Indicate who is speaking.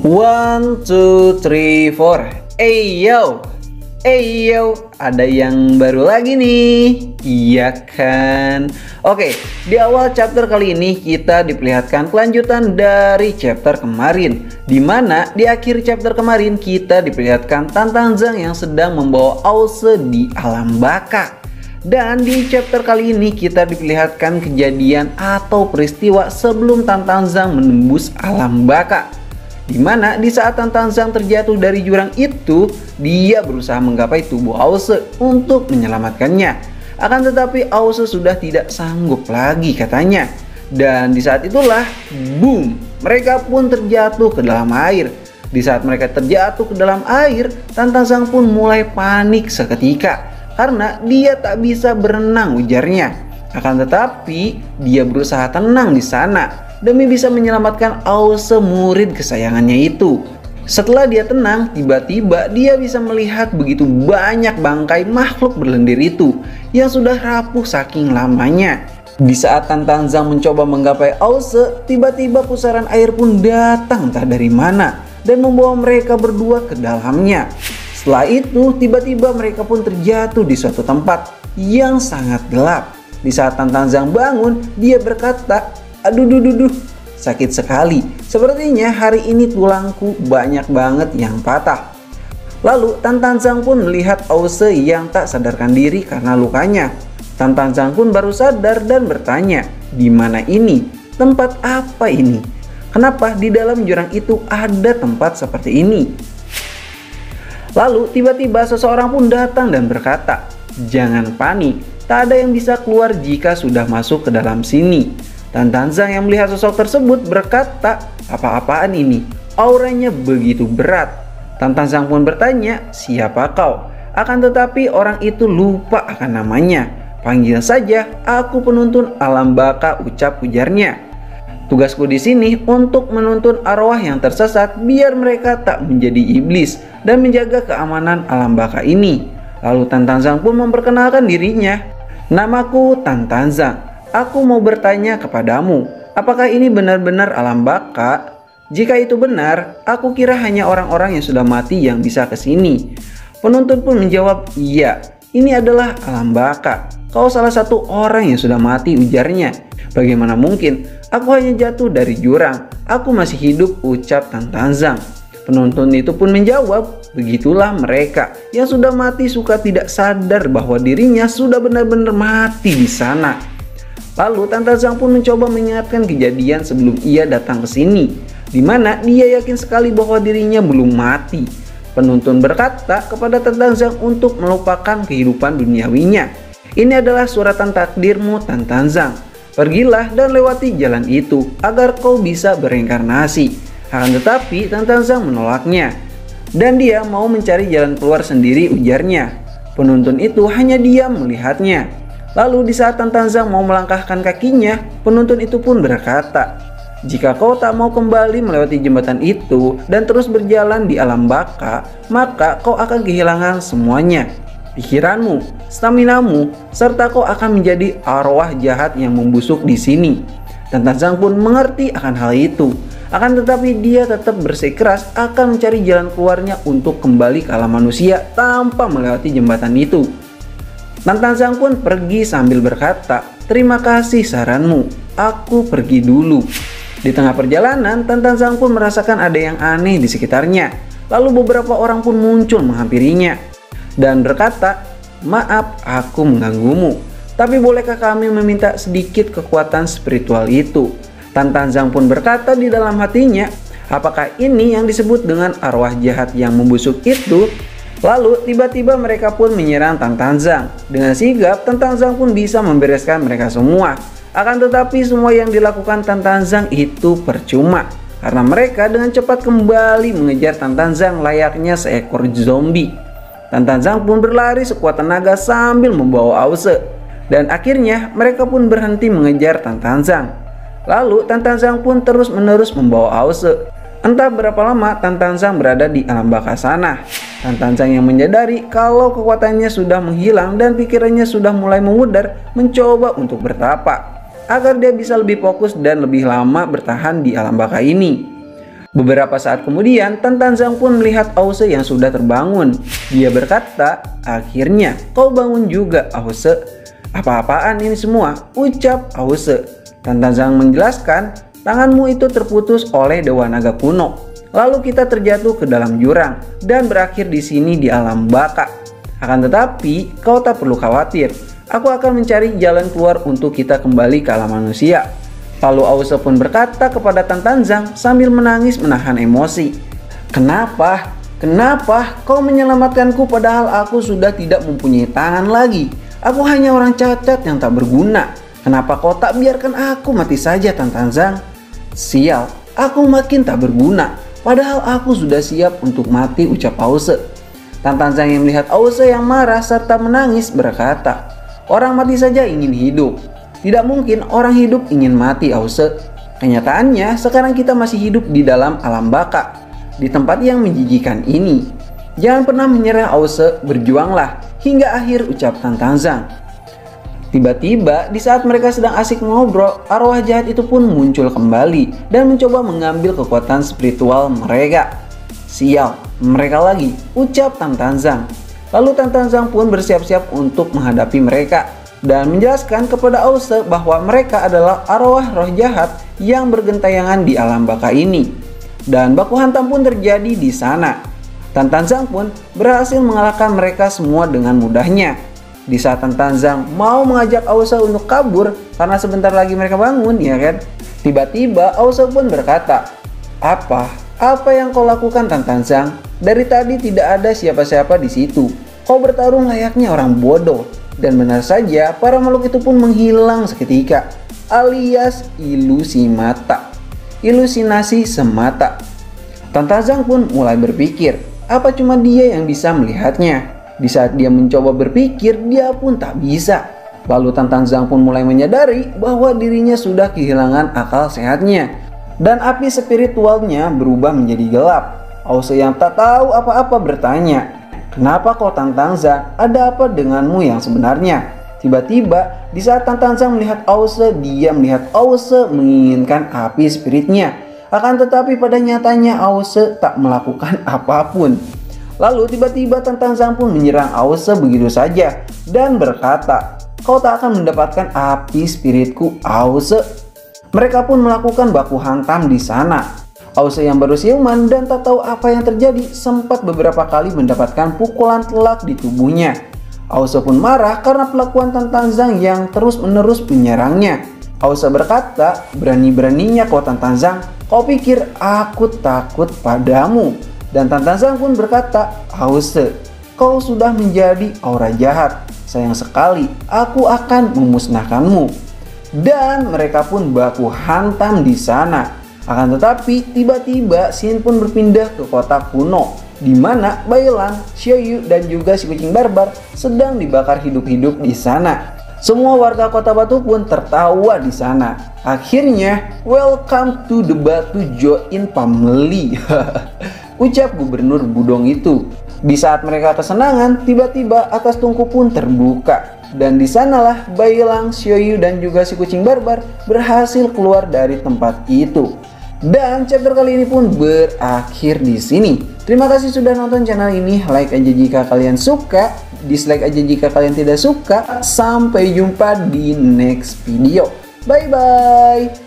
Speaker 1: One, two, three, four. Yo, ada yang baru lagi nih, iya kan? Oke, di awal chapter kali ini kita diperlihatkan kelanjutan dari chapter kemarin, dimana di akhir chapter kemarin kita diperlihatkan Tantan Zhang yang sedang membawa Aoze di alam baka. Dan di chapter kali ini kita diperlihatkan kejadian atau peristiwa sebelum Tantan Zhang menembus alam baka, dimana di saat Tantan Zhang terjatuh dari jurang itu, dia berusaha menggapai tubuh Aoze untuk menyelamatkannya. Akan tetapi Aoze sudah tidak sanggup lagi katanya. Dan di saat itulah, boom, mereka pun terjatuh ke dalam air. Di saat mereka terjatuh ke dalam air, Tantan Zhang pun mulai panik seketika karena dia tak bisa berenang, ujarnya. Akan tetapi dia berusaha tenang di sana demi bisa menyelamatkan Aoze, murid kesayangannya itu. Setelah dia tenang, tiba-tiba dia bisa melihat begitu banyak bangkai makhluk berlendir itu yang sudah rapuh saking lamanya. Di saat Tantan Zhang mencoba menggapai Aoze, tiba-tiba pusaran air pun datang entah dari mana dan membawa mereka berdua ke dalamnya. Setelah itu, tiba-tiba mereka pun terjatuh di suatu tempat yang sangat gelap. Di saat Tantan Zhang bangun, dia berkata, Aduh, sakit sekali. Sepertinya hari ini tulangku banyak banget yang patah. Lalu Tantan Zhang pun melihat Aoze yang tak sadarkan diri karena lukanya. Tantan Zhang pun baru sadar dan bertanya, di mana ini? Tempat apa ini? Kenapa di dalam jurang itu ada tempat seperti ini? Lalu tiba-tiba seseorang pun datang dan berkata, jangan panik, tak ada yang bisa keluar jika sudah masuk ke dalam sini. Tantan Zhang yang melihat sosok tersebut berkata, apa-apaan ini? Auranya begitu berat. Tantan Zhang pun bertanya, siapa kau? Akan tetapi orang itu lupa akan namanya. Panggil saja, aku penuntun alam baka, ujarnya. Tugasku di sini untuk menuntun arwah yang tersesat biar mereka tak menjadi iblis dan menjaga keamanan alam baka ini. Lalu Tantan Zhang pun memperkenalkan dirinya. Namaku Tantan Zhang. Aku mau bertanya kepadamu, apakah ini benar-benar alam baka? Jika itu benar, aku kira hanya orang-orang yang sudah mati yang bisa ke sini. Penuntun pun menjawab, iya, ini adalah alam baka. Kau salah satu orang yang sudah mati, ujarnya. Bagaimana mungkin? Aku hanya jatuh dari jurang. Aku masih hidup, ucap Tantan Zhang. Penuntun itu pun menjawab, begitulah mereka yang sudah mati suka tidak sadar bahwa dirinya sudah benar-benar mati di sana. Lalu Tantan Zhang pun mencoba mengingatkan kejadian sebelum ia datang ke sini, di mana dia yakin sekali bahwa dirinya belum mati. Penuntun berkata kepada Tantan Zhang untuk melupakan kehidupan duniawinya. Ini adalah suratan takdirmu, Tantan Zhang. Pergilah dan lewati jalan itu agar kau bisa bereinkarnasi. Akan tetapi Tantan Zhang menolaknya dan dia mau mencari jalan keluar sendiri, ujarnya. Penuntun itu hanya diam melihatnya. Lalu di saat Tantan Zhang mau melangkahkan kakinya, penuntun itu pun berkata, jika kau tak mau kembali melewati jembatan itu dan terus berjalan di alam baka, maka kau akan kehilangan semuanya. Pikiranmu, staminamu, serta kau akan menjadi arwah jahat yang membusuk di sini. Tantan Zhang pun mengerti akan hal itu. Akan tetapi dia tetap bersikeras akan mencari jalan keluarnya untuk kembali ke alam manusia tanpa melewati jembatan itu. Tantan Zhang pun pergi sambil berkata, terima kasih saranmu, aku pergi dulu. Di tengah perjalanan, Tantan Zhang pun merasakan ada yang aneh di sekitarnya. Lalu beberapa orang pun muncul menghampirinya dan berkata, maaf aku mengganggumu, tapi bolehkah kami meminta sedikit kekuatan spiritual itu? Tantan Zhang pun berkata di dalam hatinya, apakah ini yang disebut dengan arwah jahat yang membusuk itu? Lalu tiba-tiba mereka pun menyerang Tantan Zhang. Dengan sigap Tantan Zhang pun bisa membereskan mereka semua. Akan tetapi semua yang dilakukan Tantan Zhang itu percuma, karena mereka dengan cepat kembali mengejar Tantan Zhang layaknya seekor zombie. Tantan Zhang pun berlari sekuat tenaga sambil membawa Aoze. Dan akhirnya mereka pun berhenti mengejar Tantan Zhang. Lalu Tantan Zhang pun terus-menerus membawa Aoze. Entah berapa lama Tantan Zhang berada di alam baka sana. Tantan Zhang yang menyadari kalau kekuatannya sudah menghilang dan pikirannya sudah mulai memudar, mencoba untuk bertapa agar dia bisa lebih fokus dan lebih lama bertahan di alam baka ini. Beberapa saat kemudian, Tan Tanzang pun melihat Ause yang sudah terbangun. Dia berkata, "Akhirnya kau bangun juga, Ause." "Apa-apaan ini semua?" ucap Ause. Tan Tanzang menjelaskan, "Tanganmu itu terputus oleh Dewa Naga kuno. Lalu kita terjatuh ke dalam jurang dan berakhir di sini di alam baka. Akan tetapi, kau tak perlu khawatir. Aku akan mencari jalan keluar untuk kita kembali ke alam manusia." Lalu Ause pun berkata kepada Tan Tanzang sambil menangis menahan emosi, "Kenapa? Kenapa kau menyelamatkanku padahal aku sudah tidak mempunyai tangan lagi? Aku hanya orang cacat yang tak berguna. Kenapa kau tak biarkan aku mati saja, Tan Tanzang?" "Sial, aku makin tak berguna. Padahal aku sudah siap untuk mati," ucap Ause. Tan Tanzang yang melihat Ause yang marah serta menangis berkata, "Orang mati saja ingin hidup. Tidak mungkin orang hidup ingin mati, Ause. Kenyataannya sekarang kita masih hidup di dalam alam baka, di tempat yang menjijikan ini. Jangan pernah menyerah, Ause, berjuanglah hingga akhir," ucap Tan Tanzang. Tiba-tiba di saat mereka sedang asik ngobrol, arwah jahat itu pun muncul kembali dan mencoba mengambil kekuatan spiritual mereka. "Sial, mereka lagi," ucap Tan Tanzang. Lalu Tan Tanzang pun bersiap-siap untuk menghadapi mereka dan menjelaskan kepada Ause bahwa mereka adalah arwah roh jahat yang bergentayangan di alam baka ini. Dan baku hantam pun terjadi di sana. Tan Tanzang pun berhasil mengalahkan mereka semua dengan mudahnya. Di saat Tan Tanzang mau mengajak Ause untuk kabur karena sebentar lagi mereka bangun, ya kan? Tiba-tiba Ause pun berkata, Apa yang kau lakukan, Tan Tanzang? Dari tadi tidak ada siapa-siapa di situ. Kau bertarung layaknya orang bodoh." Dan benar saja, para makhluk itu pun menghilang seketika, alias ilusi mata, ilusinasi semata. Tan Tanzang pun mulai berpikir, apa cuma dia yang bisa melihatnya? Di saat dia mencoba berpikir, dia pun tak bisa. Lalu Tan Tanzang pun mulai menyadari bahwa dirinya sudah kehilangan akal sehatnya, dan api spiritualnya berubah menjadi gelap. Ause yang tak tahu apa-apa bertanya, "Kenapa kau, Tan Tanzang? Ada apa denganmu yang sebenarnya?" Tiba-tiba di saat Tan Tanzang melihat Ause, dia melihat Ause menginginkan api spiritnya. Akan tetapi pada nyatanya Ause tak melakukan apapun. Lalu tiba-tiba Tan Tanzang pun menyerang Ause begitu saja dan berkata, "Kau tak akan mendapatkan api spiritku, Ause." Mereka pun melakukan baku hantam di sana. Ause yang baru siuman dan tak tahu apa yang terjadi sempat beberapa kali mendapatkan pukulan telak di tubuhnya. Ause pun marah karena perlakuan Tan Tanzang yang terus-menerus menyerangnya. Ause berkata, "Berani-beraninya kau, Tan Tanzang, kau pikir aku takut padamu?" Dan Tan Tanzang pun berkata, "Ause, kau sudah menjadi aura jahat. Sayang sekali, aku akan memusnahkanmu." Dan mereka pun baku hantam di sana. Akan tetapi tiba-tiba scene pun berpindah ke kota kuno, di mana Bai Lang, Xiao Yu dan juga si kucing barbar sedang dibakar hidup-hidup di sana. Semua warga kota batu pun tertawa di sana. Akhirnya, "Welcome to the Batu Join Family," ucap Gubernur Budong itu. Di saat mereka kesenangan, tiba-tiba atas tungku pun terbuka. Dan di sanalah Bai Lang, Xiao Yu dan juga si kucing barbar berhasil keluar dari tempat itu. Dan chapter kali ini pun berakhir di sini. Terima kasih sudah nonton channel ini. Like aja jika kalian suka, dislike aja jika kalian tidak suka. Sampai jumpa di next video. Bye bye.